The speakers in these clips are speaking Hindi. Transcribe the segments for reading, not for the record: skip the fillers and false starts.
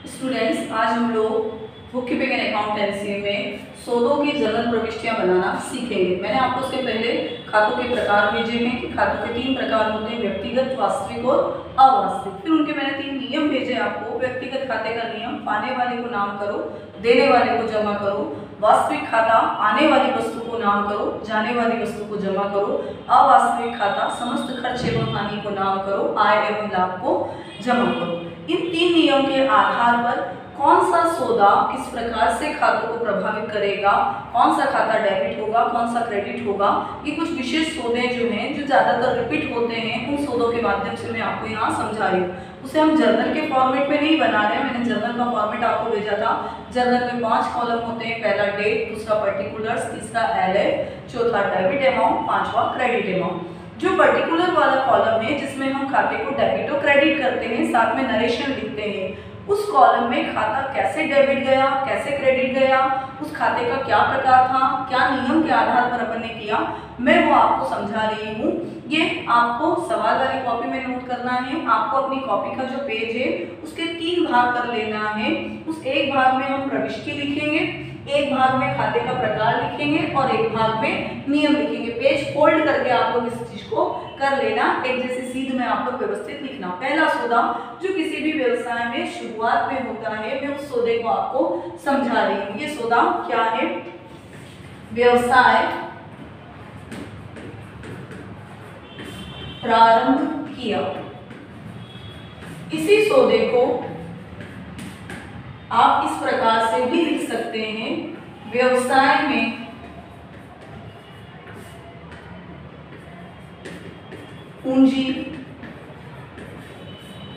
स्टूडेंट्स, आज हम लोग बुक कीपिंग एंड अकाउंटेंसी में सौदों की जर्नल प्रविष्टियां बनाना सीखेंगे। मैंने आपको उसके पहले खातों के प्रकार भेजे हैं कि खातों के 3 प्रकार होते हैं, व्यक्तिगत, वास्तविक और अवास्तविक। फिर उनके मैंने 3 नियम भेजे आपको। व्यक्तिगत खाते का नियम, पाने वाले को नाम करो, देने वाले को जमा करो। वास्तविक खाता, आने वाली वस्तु को नाम करो, जाने वाली वस्तु को जमा करो। अवास्तविक खाता, समस्त खर्च एवं हानि को नाम करो, आय एवं लाभ को जमा करो। इन 3 नियम के आधार पर कौन सा सौदा किस प्रकार से खातों को प्रभावित करेगा, कौन सा खाता डेबिट होगा, कौन सा क्रेडिट होगा, ये कुछ विशेष सौदे जो हैं जो ज़्यादातर रिपीट होते हैं, उन सौदों के माध्यम से मैं आपको यहाँ समझा रही हूँ। उसे हम जर्नल के फॉर्मेट में नहीं बना रहे हैं। मैंने जर्नल का फॉर्मेट आपको भेजा था। जर्नल में 5 कॉलम होते हैं। पहला डेट, दूसरा पर्टिकुलर्स, तीसरा एलएफ, चौथा डेबिट अमाउंट, 5वां क्रेडिट अमाउंट। जो पर्टिकुलर वाला कॉलम है जिसमें हम खाते को डेबिट और क्रेडिट करते हैं, साथ में नरेशन लिखते हैं, उस कॉलम में खाता कैसे डेबिट गया, कैसे क्रेडिट गया, उस खाते का क्या प्रकार था, क्या नियम के आधार पर अपन ने किया, मैं वो आपको समझा रही हूँ। ये आपको सवाल वाली कॉपी में नोट करना है। आपको अपनी कॉपी का जो पेज है उसके 3 भाग कर लेना है। उस एक भाग में हम प्रविष्टि लिखेंगे, एक भाग में खाते का प्रकार लिखेंगे और एक भाग में नियम लिखेंगे। पेज फोल्ड करके आप लोग इस चीज को कर लेना, एक जैसे सीध में आप लोग व्यवस्थित लिखना। पहला सौदा जो किसी भी व्यवसाय में शुरुआत में होता है, मैं उस सौदे को आपको समझा रही हूँ। ये सौदा क्या है? व्यवसाय प्रारंभ किया। इसी सौदे को आप इस प्रकार से भी लिख सकते हैं, व्यवसाय में पूंजी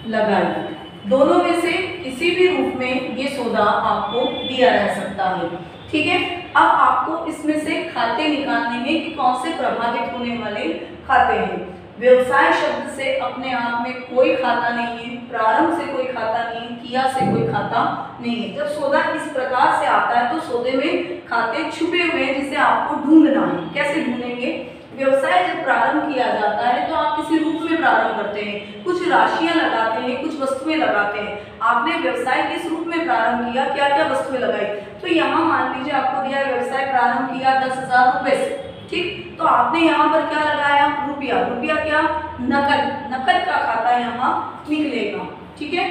लगाई। दोनों में से किसी भी रूप में ये सौदा आपको दिया जा सकता है। ठीक है, अब आपको इसमें से खाते निकालने हैं कि कौन से प्रभावित होने वाले खाते हैं। व्यवसाय शब्द से अपने आप में कोई खाता नहीं है, प्रारंभ से कोई खाता नहीं है, किया से कोई खाता नहीं है। जब सौदा इस प्रकार से आता है तो सौदे में खाते छुपे हुए हैं जिसे आपको ढूंढना है। कैसे ढूंढेंगे? व्यवसाय जब प्रारंभ किया जाता है तो आप किसी रूप में प्रारंभ करते हैं, कुछ राशियां लगाते हैं, कुछ वस्तुएं लगाते हैं। आपने व्यवसाय किस रूप में प्रारंभ किया, क्या क्या वस्तुएं लगाई? तो यहाँ मान लीजिए आपको दिया व्यवसाय प्रारंभ किया 10,000 रुपए से। ठीक, तो आपने यहाँ पर क्या लगाया? रुपया। रुपया क्या? नकद। नकद का खाता यहाँ निकलेगा। ठीक है,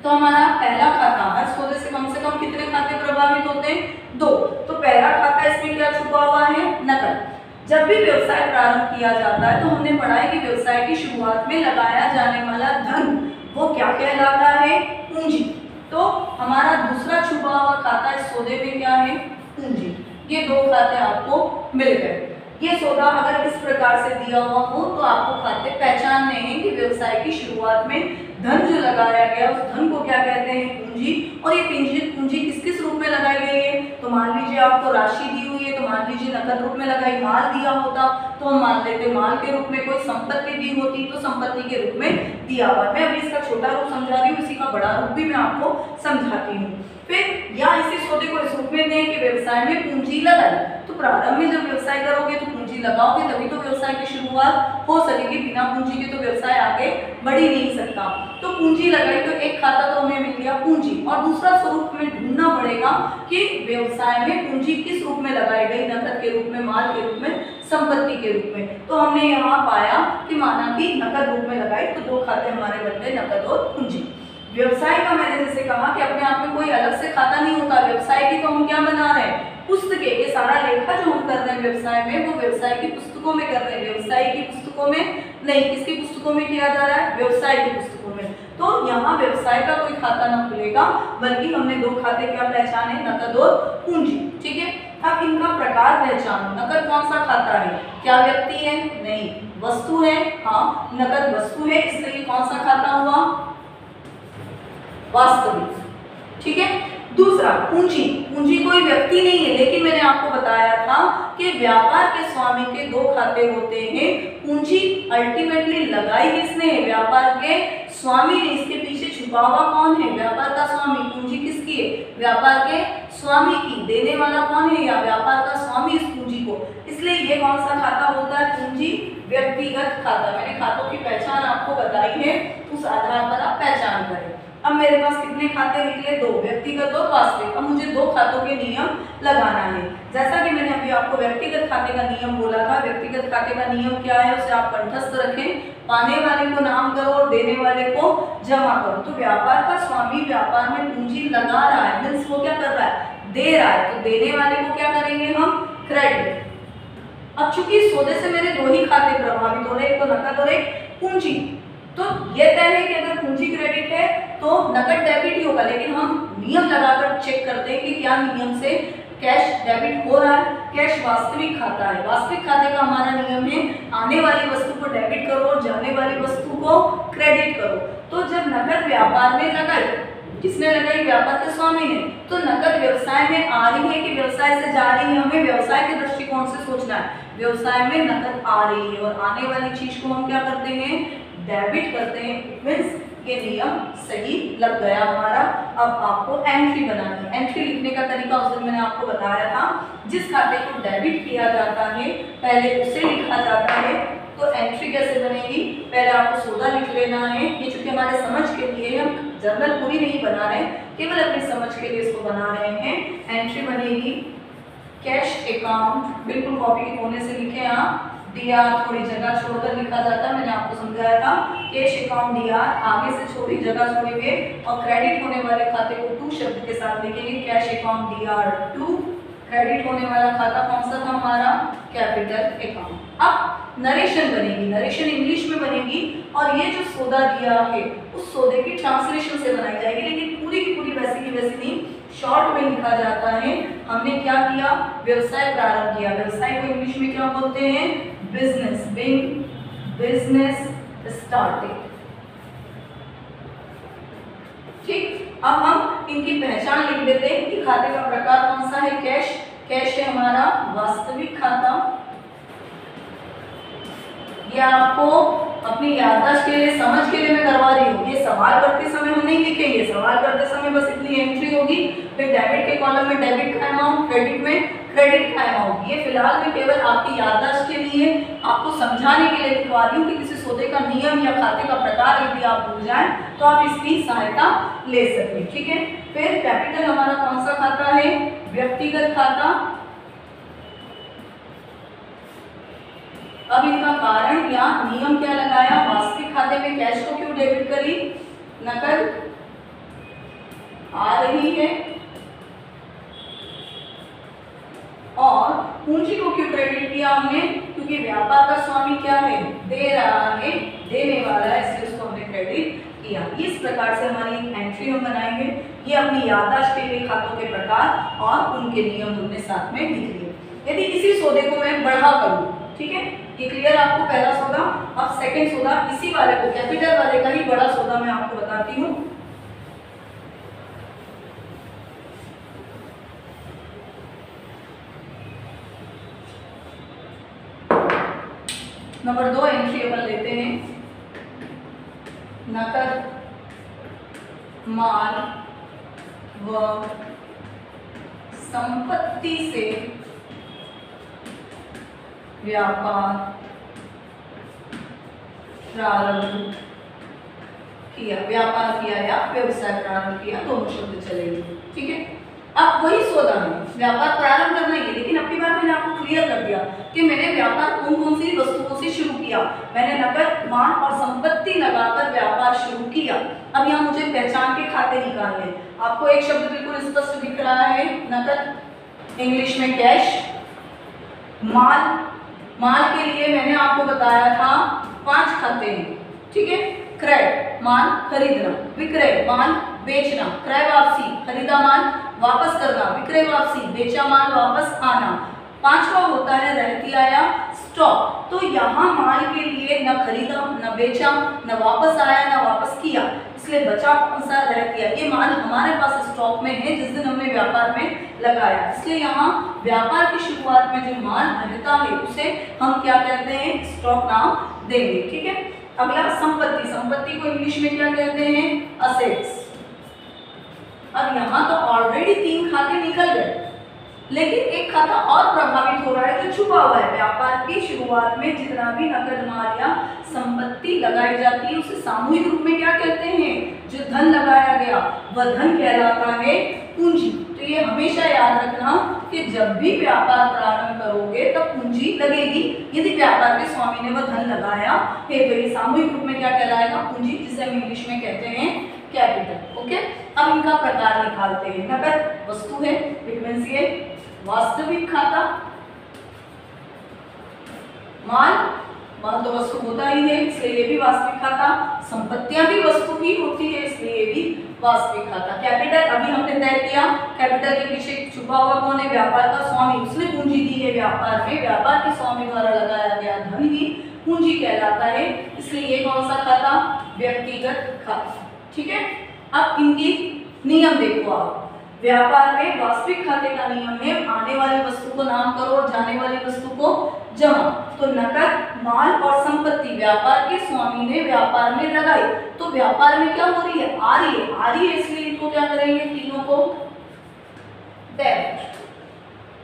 तो हमारा पहला खाता, हर सौदे से कम कितने खाते प्रभावित होते हैं? 2। तो पहला खाता इसमें क्या छुपा हुआ है? नकद। जब भी व्यवसाय प्रारंभ किया जाता है तो हमने पढ़ा है कि व्यवसाय की शुरुआत में लगाया जाने वाला धन वो क्या कहलाता है? पूंजी। तो हमारा दूसरा छुपा हुआ खाता इस सौदे में क्या है? पूंजी। ये 2 खाते आपको मिल गए। ये सौदा अगर इस प्रकार से दिया हुआ हो तो आपको खाते पहचानने हैं कि व्यवसाय की शुरुआत में धन जो लगाया गया उस धन को क्या कहते हैं? पूंजी। और ये पूंजी किस किस रूप में लगाई गई है? तो मान लीजिए आपको राशि दी हुई है, तो मान लीजिए नकद रूप में लगाई। माल दिया होता तो हम मान लेते माल के रूप में, कोई संपत्ति दी होती तो संपत्ति के रूप में दिया हुआ। मैं अभी इसका छोटा रूप समझा रही हूँ, इसी का बड़ा रूप भी मैं आपको समझाती हूँ। फिर या इसी सौदे को इस रूप में दें कि व्यवसाय में पूंजी लगाई। तो प्रारंभ में जब व्यवसाय करोगे तो पूंजी लगाओगे, तभी तो व्यवसाय की शुरुआत हो सकेगी। बिना पूंजी के तो व्यवसाय आगे बढ़ ही नहीं सकता। तो पूंजी लगाई, तो एक खाता तो हमें मिल गया पूंजी। और दूसरा स्वरूप हमें ढूंढना पड़ेगा कि व्यवसाय में पूंजी किस रूप में लगाई गई, नकद के रूप में, माल के रूप में, संपत्ति के रूप में। तो हमने यहाँ पाया कि माना कि नकद रूप में लगाई, तो 2 खाते हमारे बन गए, नकद और पूंजी। व्यवसाय का मैंने जैसे कहा कि अपने आप में कोई अलग से खाता नहीं होता। व्यवसाय की तो हम क्या बना रहे हैं? पुस्तकें। ये सारा लेखा जो हम कर रहे हैं व्यवसाय में, वो व्यवसाय की पुस्तकों में कर रहे हैं, व्यवसाय की पुस्तकों में नहीं। किसकी पुस्तकों में किया जा रहा है? व्यवसाय की पुस्तकों में। तो यहाँ व्यवसाय का कोई खाता न खुलेगा, बल्कि हमने 2 खाते क्या पहचाने? नकद और पूंजी। ठीक है, अब इनका प्रकार पहचानो। नकद कौन सा खाता है? क्या व्यक्ति है? नहीं। वस्तु है? हाँ, नकद वस्तु है, इसलिए कौन सा खाता हुआ? वास्तविक। ठीक है, दूसरा पूंजी। पूंजी कोई व्यक्ति नहीं है, लेकिन मैंने आपको बताया था कि व्यापार के स्वामी के 2 खाते होते हैं। पूंजी अल्टीमेटली लगाई किसने है? व्यापार के स्वामी ने। इसके पीछे छुपा हुआ कौन है? व्यापार का स्वामी। पूंजी किसकी है? व्यापार के स्वामी की। देने वाला कौन है? या व्यापार का स्वामी इस पूंजी को। इसलिए ये कौन सा खाता होता है? पूंजी व्यक्तिगत खाता। मैंने खातों की पहचान आपको बताई है, उस आधार पर आप पहचान करें। अब मेरे पास कितने खाते निकले? 2, व्यक्तिगत और वास्तविक। अब मुझे 2 खातों के नियम लगाना है। जैसा कि मैंने अभी आपको व्यक्तिगत खाते का नियम बोला था, व्यक्तिगत खाते का नियम क्या है उसे आप कंठस्थ रखें। पाने वाले को नाम करो और देने वाले को जमा करो। तो व्यापार का स्वामी व्यापार में पूंजी लगा रहा है, मीन्स वो क्या कर रहा है? दे रहा है। तो देने वाले को क्या करेंगे हम? क्रेडिट। अब चूंकि सौदे से मेरे 2 ही खाते प्रभावित हो रहे, एक तो नकद और एक पूंजी, तो ये तय है कि अगर पूंजी क्रेडिट है तो नकद डेबिट ही होगा। लेकिन हम नियम लगाकर चेक करते हैं कि क्या नियम से कैश डेबिट हो रहा है। कैश वास्तविक खाता है। वास्तविक खाते का हमारा नियम है आने वाली वस्तु को डेबिट करो और जाने वाली वस्तु को क्रेडिट करो। तो जब नकद व्यापार में लगाई, किसने लगाई? व्यापार के स्वामी ने। तो नकद व्यवसाय में आ रही है कि व्यवसाय से जा रही है? हमें व्यवसाय के दृष्टिकोण से सोचना है। व्यवसाय में नकद आ रही है और आने वाली चीज को हम क्या करते हैं? डेबिट करते हैं। मीन्स ये नियम सही लग गया हमारा। अब आपको एंट्री बनानी है। एंट्री लिखने का तरीका उस दिन मैंने आपको बताया था। जिस खाते को डेबिट किया जाता है पहले उसे लिखा जाता है। तो एंट्री कैसे बनेगी? पहले आपको सौदा लिख लेना है। ये चूंकि हमारे समझ के लिए, हम जर्नल पूरी नहीं बना रहे, केवल अपनी समझ के लिए इसको बना रहे हैं। एंट्री बनेगी कैश अकाउंट, बिल्कुल कॉपी के कोने से लिखे आप। डीआर थोड़ी जगह छोड़कर लिखा जाता है, मैंने आपको समझाया था। कैश अकाउंट डीआर आगे से छोटी जगह छोड़ेंगे और क्रेडिट होने वाले खाते को टू शब्द के साथ लिखेंगे। Cash account DR to. Credit होने वाला खाता कौन सा था हमारा? Capital account. अब नरेशन बनेगी, नरेशन इंग्लिश में बनेगी और ये जो सौदा दिया है उस सौदे की ट्रांसलेशन से बनाई जाएगी। लेकिन पूरी की पूरी वैसी की वैसी नहीं, शॉर्ट में लिखा जाता है। हमने क्या किया? व्यवसाय प्रारंभ किया। व्यवसाय को इंग्लिश में क्या बोलते हैं? बिजनेस। Business started. ठीक। अब हम इनकी पहचान लिख देते हैं कि खाते का प्रकार कौन सा है? कैश। कैश है हमारा वास्तविक खाता। ये आपको अपनी याददाश्त के लिए, समझ के लिए मैं करवा रही हूँ। ये सवाल करते समय हम नहीं लिखेंगे, सवाल करते समय बस इतनी एंट्री होगी। फिर डेबिट के कॉलम में डेबिट का अमाउंट, क्रेडिट में क्रेडिट का अमाउंट। ये फिलहाल मैं केवल आपकी याददाश्त के लिए, आपको समझाने के लिए लिखवा रही हूँ कि किसी सौदे का नियम या खाते का प्रकार यदि आप भूल जाएं तो आप इसकी सहायता ले सकें। ठीक है। फिर कैपिटल हमारा कौन सा खाता है? व्यक्तिगत खाता। अब इनका कारण या नियम क्या लगाया? वास्तविक खाते में कैश को क्यों डेबिट करी? नकद आ रही है। और पूंजी को क्यों क्रेडिट किया हमने? क्योंकि व्यापार का स्वामी क्या है? दे रहा है, देने वाला है, इसलिए उसको हमने क्रेडिट किया। इस प्रकार से हमारी एक एंट्री हम बनाएंगे। ये अपनी याददाश्त के लिए खातों के प्रकार और उनके नियम हमने साथ में लिख लिए। यदि इसी सौदे को मैं बढ़ा करूं, ठीक है, ये क्लियर आपको पहला सौदा। अब सेकंड सौदा, इसी वाले को, कैपिटल वाले का ही बड़ा सौदा मैं आपको बताती हूँ। नंबर 2 एंट्री अपन लेते हैं। नकद माल व संपत्ति से व्यापार प्रारंभ किया। व्यापार किया या व्यवसाय प्रारंभ किया, दोनों शब्द चलेंगे। ठीक है। अब वही सौदा है, व्यापार प्रारंभ करना ही है। लेकिन अपनी बार मैंने आपको क्लियर कर दिया कि मैंने व्यापार कौन कौन सी वस्तुओं से शुरू किया। मैंने नकद माल और संपत्ति लगाकर व्यापार शुरू किया। अब यहाँ मुझे पहचान के खाते निकालने हैं। आपको एक शब्द बिल्कुल स्पष्ट दिख रहा है, नकद, इंग्लिश में कैश। माल, माल के लिए मैंने आपको बताया था 5 खाते हैं। ठीक है। क्रय, माल खरीदना। विक्रय, माल बेचना। क्रय वापसी, खरीदा माल वापस करना। विक्रय वापसी, बेचा माल वापस आना। 5वां होता है रहती आया, स्टॉक। तो यहाँ माल के लिए न खरीदा, न बेचा, न वापस आया, न वापस किया, इसलिए बचा कौन सा? रहती आया। ये माल हमारे पास स्टॉक में है जिस दिन हमने व्यापार में लगाया, इसलिए यहाँ व्यापार की शुरुआत में जो माल रहता है उसे हम क्या कहते हैं? स्टॉक नाम देंगे। ठीक है। अगला संपत्ति। संपत्ति को इंग्लिश में क्या कहते हैं? असेट्स। अब यहाँ तो ऑलरेडी 3 खाते निकल गए, लेकिन एक खाता और प्रभावित हो रहा है जो छुपा हुआ है। व्यापार की शुरुआत में जितना भी नकद माल या संपत्ति लगाई जाती है उसे सामूहिक रूप में क्या कहते हैं? जो धन लगाया गया वह धन कहलाता है पूंजी। तो ये हमेशा याद रखना कि जब भी व्यापार प्रारंभ करोगे तब पूंजी लगेगी। यदि व्यापार के स्वामी ने वह धन लगाया है तो ये सामूहिक रूप में क्या कहलाएगा? पूंजी, जिसे हम इंग्लिश में कहते हैं कैपिटल। ओके, अब इनका प्रकार निकालते हैं। नकद वस्तु है, इट मींस ये वास्तविक खाता। माल तो वस्तु होता ही है इसलिए ये भी वास्तविक खाता। संपत्तियां भी वस्तु ही होती है इसलिए ये भी वास्तविक खाता। कैपिटल अभी हमने तय किया, कैपिटल के पीछे छुपा हुआ कौन है? व्यापार का स्वामी, उसने पूंजी दी है व्यापार में, व्यापार के स्वामी द्वारा लगाया गया धन ही पूंजी कहलाता है, इसलिए ये कौन सा खाता? व्यक्तिगत खाता। ठीक है, अब इनकी नियम देखो आप। व्यापार में वास्तविक खाते का नियम है आने वाली वस्तु को नाम करो और जाने वाली वस्तु को जमा। तो नकद, माल और संपत्ति व्यापार के स्वामी ने व्यापार में लगाई, तो व्यापार में क्या हो रही है? आ रही है, इसलिए इनको क्या करेंगे? तीनों को डेबिट।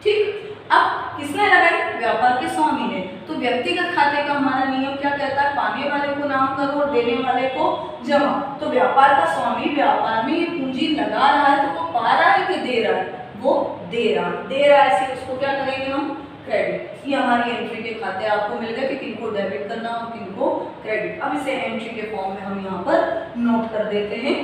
ठीक, अब किसने लगाई? व्यापार के स्वामी ने। तो व्यक्तिगत खाते का हमारा नियम क्या कहता है? पाने वाले को नाम करो और देने वाले को जमा। तो व्यापार का स्वामी व्यापार में ये पूंजी लगा रहा है तो वो पा रहा है कि दे रहा है? वो दे रहा है, इसलिए उसको क्या करेंगे हम? क्रेडिट। ये हमारी एंट्री के खाते आपको मिल गए कि किनको डेबिट करना और किनको क्रेडिट। अब इसे एंट्री के फॉर्म में हम यहाँ पर नोट कर देते हैं।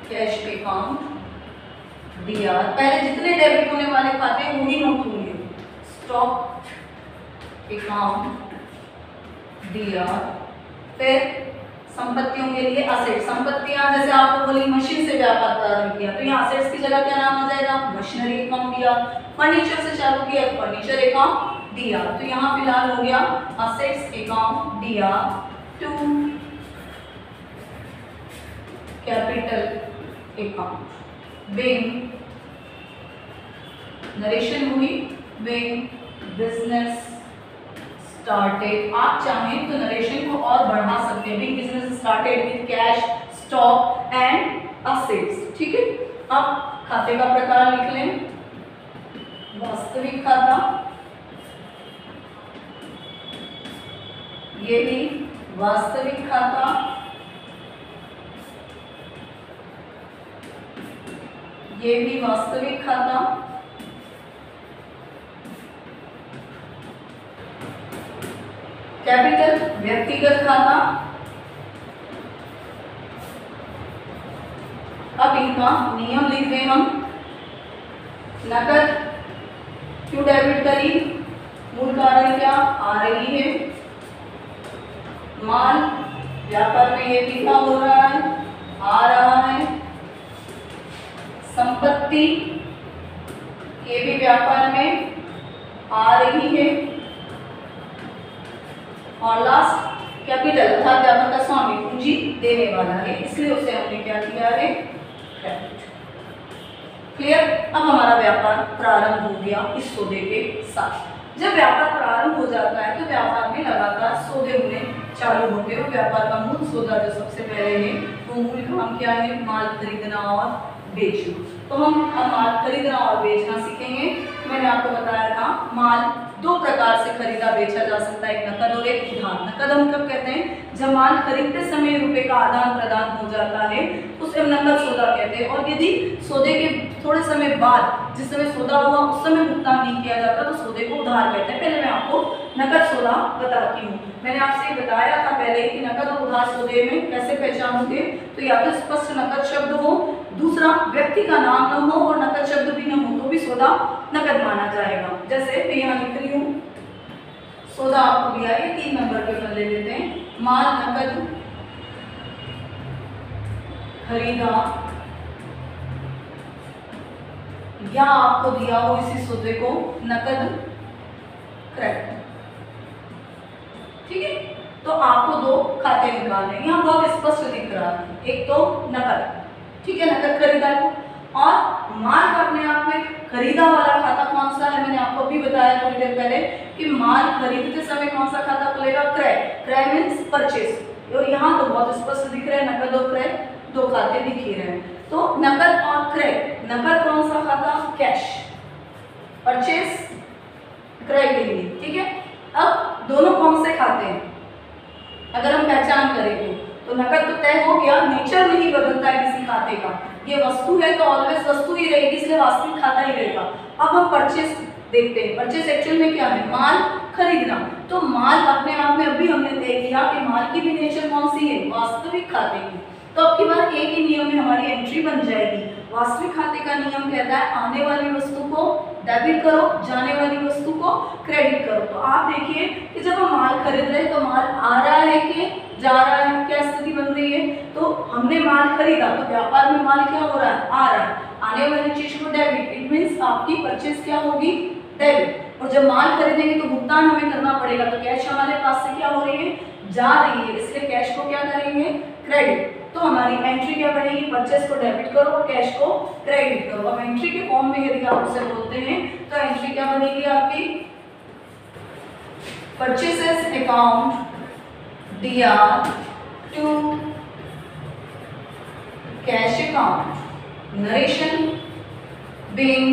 कैश अकाउंट डीआर, पहले जितने डेबिट होने वाले खाते हैं वही नोट होंगे। स्टॉक अकाउंट डीआर, फिर संपत्तियों के लिए असेट। संपत्तियां जैसे आपको बोली मशीन से व्यापार प्रारंभ किया तो यहाँ असेट्स की जगह क्या नाम आ जाएगा? Machinery account DR. फर्नीचर से चालू किया तो फर्नीचर अकाउंट डीआर। तो यहाँ फिलहाल हो गया assets account DR to capital account. Being narration हुई, विंग बिजनेस स्टार्टेड। आप चाहें तो नरेशन को और बढ़ा सकते हैं। Being business started with cash, stock and assets. ठीक है, अब खाते का प्रकार लिख लें। वास्तविक खाता, ये भी वास्तविक खाता, ये भी वास्तविक खाता, कैपिटल व्यक्तिगत खाता। अब इनका नियम लिख दें हम। नकद क्यों डेबिट करी? मूल कारण क्या? आ रही है। माल व्यापार में ये लिखा हो रहा है, आ रहा है। संपत्ति ये भी व्यापार में आ रही है। और लास्ट कैपिटल अर्थात व्यापार का स्वामी पूंजी देने वाला है, इसलिए उसे हमने क्या किया है? क्रेडिट। क्लियर? अब हमारा व्यापार प्रारंभ हो गया इस सौदे के साथ। जब व्यापार प्रारंभ हो जाता है तो व्यापार में लगातार सौदे होने चालू होते हैं। व्यापार का मूल सौदा जो सबसे पहले है वो मूल काम क्या है? माल खरीदना और बेचना। तो हम अब माल खरीदना और बेचना सीखेंगे। मैंने आपको बताया था माल दो प्रकार से खरीदा बेचा जा सकता है, एक नकद और एक उधार। नकद हम कब कहते हैं? जब माल खरीदते समय रुपए का आदान प्रदान हो जाता है उसे हम नकद सौदा कहते हैं। और यदि सौदे के थोड़े समय बाद जिस समय सौदा हुआ उस समय भुगतान नहीं किया जाता तो सौदे को उधार कहते हैं। पहले मैं आपको नकद सौदा बताती हूँ। मैंने आपसे बताया था पहले कि नकद और उधार सौदे में कैसे पहचानोगे? तो या तो स्पष्ट नकद शब्द हो, दूसरा व्यक्ति का नाम न हो और नकद शब्द भी न हो तो भी सौदा नकद माना जाएगा। जैसे मैं यहाँ लिख रही हूँ सौदा आपको दिया है, 3 नंबर के ऊपर ले लेते हैं। माल नकद खरीदा या आपको दिया हो इसी सौदे को नकद क्रेडिट। ठीक है, तो आपको दो खाते निकालने हैं। यहाँ बहुत स्पष्ट दिख रहा है, एक तो नकद, ठीक है, नकद खरीदा है, और माल का अपने आप में खरीदा वाला खाता कौन सा है? मैंने आपको भी बताया थोड़ी देर पहले कि माल खरीदते समय कौन सा खाता खुलेगा? क्रय। क्रय मीन्स परचेस। और यहाँ तो बहुत स्पष्ट दिख रहा है नकद और क्रय दो खाते दिख ही रहे हैं। तो नकद और क्रय, नकद कौन सा खाता, कैश, परचेस क्रय के लिए, ठीक है। अब दोनों कौन से खाते हैं अगर हम पहचान करेंगे तो नकद तो तय हो गया, नेचर नहीं बदलता है किसी खाते का, ये वस्तु है तो ऑलवेज वस्तु ही रहेगी, इसलिए वास्तविक खाता ही रहेगा। अब हम परचेस देखते हैं, परचेस एक्चुअल में क्या है, माल खरीदना। तो माल अपने आप में अभी हमने तय किया कि माल की भी नेचर कौन सी है, वास्तविक खाते की। तो अब की बार एक ही नियम में हमारी एंट्री बन जाएगी। वास्तविक खाते का नियम कहता है आने वाली वस्तु को डेबिट करो, जाने वाली वस्तु को क्रेडिट करो। तो आप देखिए कि जब हम माल खरीद रहे हैं तो माल आ रहा है कि जा रहा है, क्या स्थिति बन रही है। तो हमने माल खरीदा तो व्यापार में माल क्या हो रहा है, आ रहा है। आने वाली चीज को डेबिट, इट मीन्स आपकी परचेस क्या होगी, डेबिट। और जब माल खरीदेंगे तो भुगतान हमें करना पड़ेगा, तो कैश हमारे पास से क्या हो रही है, जा रही है, इसलिए कैश को क्या करेंगे, क्रेडिट। तो हमारी एंट्री क्या बनेगी, परचेस को डेबिट करो और कैश को क्रेडिट करो। अब एंट्री के फॉर्म में यदि आप उसे बोलते हैं तो एंट्री क्या बनेगी आपकी, purchases account DR to cash account, narration being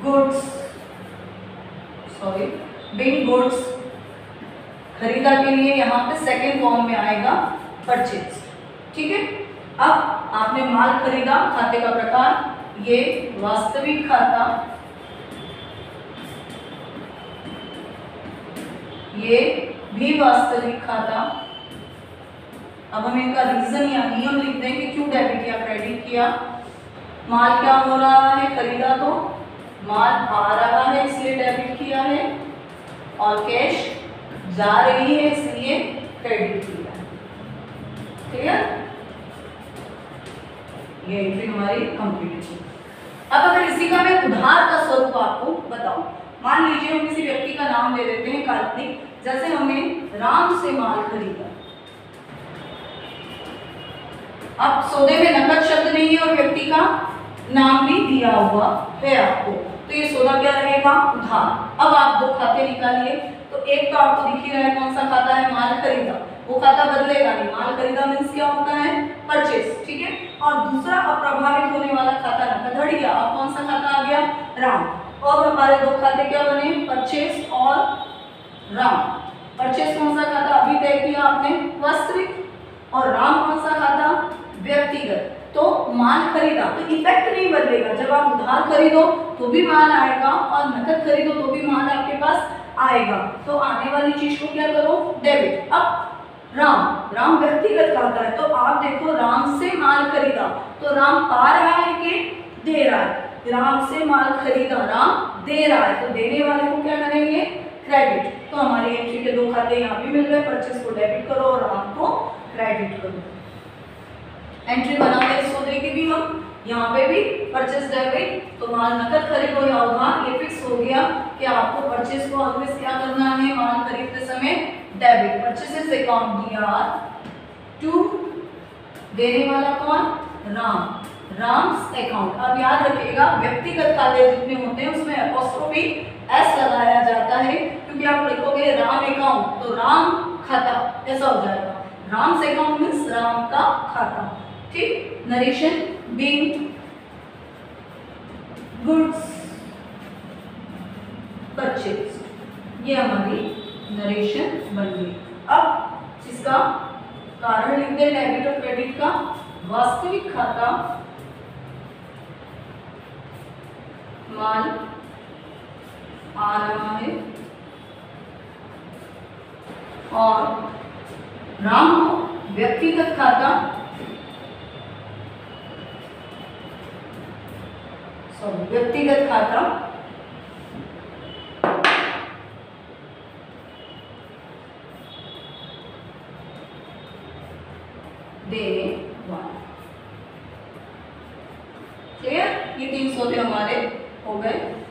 goods, खरीदा के लिए यहाँ पे सेकेंड फॉर्म में आएगा परचेज, ठीक है। अब आपने माल खरीदा, खाते का प्रकार ये वास्तविक खाता, ये भी वास्तविक खाता। अब हम इनका रीजन या नियम लिख दें कि क्यों डेबिट या क्रेडिट किया। माल क्या हो रहा है, खरीदा तो माल आ रहा है इसलिए डेबिट किया है, और कैश जा रही है इसलिए क्रेडिट किया है, क्लियर। ये एंट्री हमारी कंप्लीट है। अब अगर इसी का मैं उधार का स्वरूप आपको बताऊं, मान लीजिए हम किसी व्यक्ति का नाम ले लेते हैं काल्पनिक, जैसे हमने राम से माल खरीदा। अब सौदे में नकद शब्द नहीं है और व्यक्ति का नाम भी दिया हुआ है आपको, तो ये सौदा क्या रहेगा, उधार। अब आप दो खाते निकालिए, तो एक तो आपको दिख ही रहा है कौन सा खाता है, माल खरीदा, वो खाता बदलेगा नहीं, माल खरीदा मीन्स क्या होता है, परचेस, ठीक है। और दूसरा अप्रभावित होने वाला खाता नकद हट गया, अब कौन सा खाता आ गया, राम। और हमारे दो खाते क्या बने, परचेस और राम। परचेस कौन सा खाता अभी तय किया आपने, वास्तविक, और राम कौन सा खाता, व्यक्तिगत। तो माल खरीदा तो इफेक्ट नहीं बदलेगा, जब आप उधार खरीदो तो भी माल आएगा और नकद खरीदो तो भी माल आपके पास आएगा। तो आने वाली चीज को क्या करो, डेबिट। अब राम व्यक्तिगत खाता है, तो आप देखो राम से माल खरीदा तो राम पा रहा है कि दे रहा है, राम से माल खरीदा राम दे रहा है, तो देने वाले को क्या करेंगे, क्रेडिट। तो हमारी एंट्री के दो खाते यहाँ भी मिल गए, परचेस को डेबिट करो और राम को क्रेडिट करो। एंट्री बनाते हैं सौदे की भी हम, यहाँ पे भी परचेस डेबिट, तो माल नकद खरीदो या उधार, ये फिक्स हो गया कि आपको परचेस को ऑलवेज क्या करना है, माल खरीदते समय debit. Purchases account DR to, देने वाला कौन, राम्स अकाउंट। अब याद रखिएगा व्यक्तिगत खाते जितने होते हैं उसमें एपोस्ट्रोफी S लगाया जाता है, क्योंकि आप लिखोगे राम अकाउंट तो राम खाता ऐसा हो जाएगा, राम्स अकाउंट मीन्स राम का खाता, ठीक। नरेशन बीइंग गुड्स परचेज, ये हमारी नरेशन बन गई। अब इसका कारण लिख दे डेबिट और क्रेडिट का, वास्तविक खाता माल आ रहा है और राम को व्यक्तिगत खाता, व्यक्तिगत खाता देने वाला, क्लियर। ये 3 सौदे हमारे हो गए।